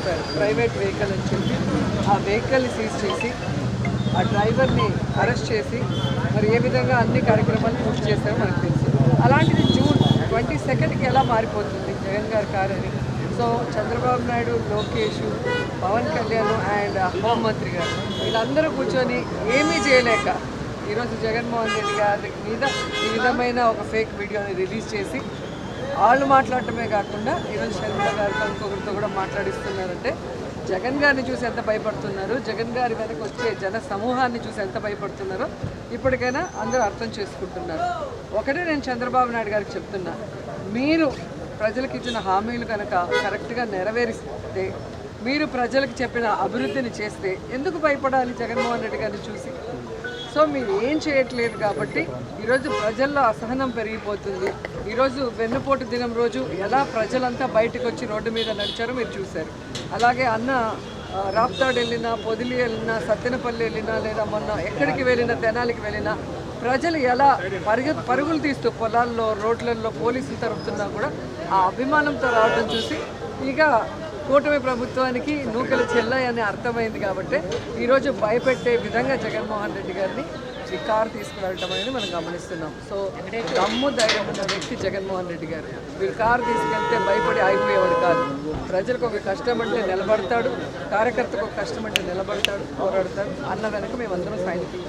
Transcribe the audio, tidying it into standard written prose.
చెప్పారు, private vehicle అని చెప్పి ఆ వెహికల్ని సీజ్ చేసి ఆ డ్రైవర్ని అరెస్ట్ చేసి మరి ఏ విధంగా అన్ని కార్యక్రమాలు పూర్తి చేస్తారో మనకు తెలుసు. అలాంటిది జూన్ 22కి ఎలా మారిపోతుంది జగన్ గారి కారు అని. సో చంద్రబాబు నాయుడు, లోకేష్, పవన్ కళ్యాణ్ అండ్ హోంమంత్రి గారు వీళ్ళందరూ కూర్చొని ఏమీ చేయలేక ఈరోజు జగన్మోహన్ రెడ్డి గారి మీద ఈ విధమైన ఒక ఫేక్ వీడియోని రిలీజ్ చేసి వాళ్ళు మాట్లాడటమే కాకుండా ఈరోజు షర్మిల గారితో ఇంకొకరితో కూడా మాట్లాడిస్తున్నారంటే జగన్ గారిని చూసి ఎంత భయపడుతున్నారు, జగన్ గారి వెనక వచ్చే జన సమూహాన్ని చూసి ఎంత భయపడుతున్నారో ఇప్పటికైనా అందరూ అర్థం చేసుకుంటున్నారు. ఒకటే నేను చంద్రబాబు నాయుడు గారికి చెప్తున్నా, మీరు ప్రజలకు ఇచ్చిన హామీలు కనుక కరెక్ట్గా నెరవేరిస్తే, మీరు ప్రజలకు చెప్పిన అభివృద్ధిని చేస్తే ఎందుకు భయపడాలి జగన్మోహన్ రెడ్డి గారిని చూసి? సో మీరు ఏం చేయట్లేదు కాబట్టి ఈరోజు ప్రజల్లో అసహనం పెరిగిపోతుంది. ఈరోజు వెన్నుపోటు దినం రోజు ఎలా ప్రజలంతా బయటకు వచ్చి రోడ్డు మీద నడిచారో మీరు చూశారు. అలాగే అన్న రాప్తాడు వెళ్ళినా, పొదిలి వెళ్ళినా, సత్తెనపల్లి వెళ్ళినా, లేదా మొన్న ఎక్కడికి వెళ్ళినా, తెనాలికి వెళ్ళినా ప్రజలు ఎలా పరుగులు తీస్తూ పొలాల్లో, రోడ్లలో పోలీసులు తరుపుతున్నా కూడా ఆ అభిమానంతో రావడం చూసి ఇక కూటమి ప్రభుత్వానికి నూకలు చెల్లాయని అర్థమైంది. కాబట్టి ఈరోజు భయపెట్టే విధంగా జగన్మోహన్ రెడ్డి గారిని ఈ కారు తీసుకువెళ్ళటం అనేది మనం గమనిస్తున్నాం. సో దమ్ము ధైర్యం ఉన్న వ్యక్తి జగన్మోహన్ రెడ్డి గారు. వీళ్ళు కారు తీసుకెళ్తే భయపడి ఆగిపోయేవాడు కాదు. ప్రజలకు ఒక కష్టం అంటే నిలబడతాడు, కార్యకర్తకు ఒక కష్టం అంటే నిలబడతాడు, పోరాడతాడు. అన్న వెనక మేమందరం సైనికులు.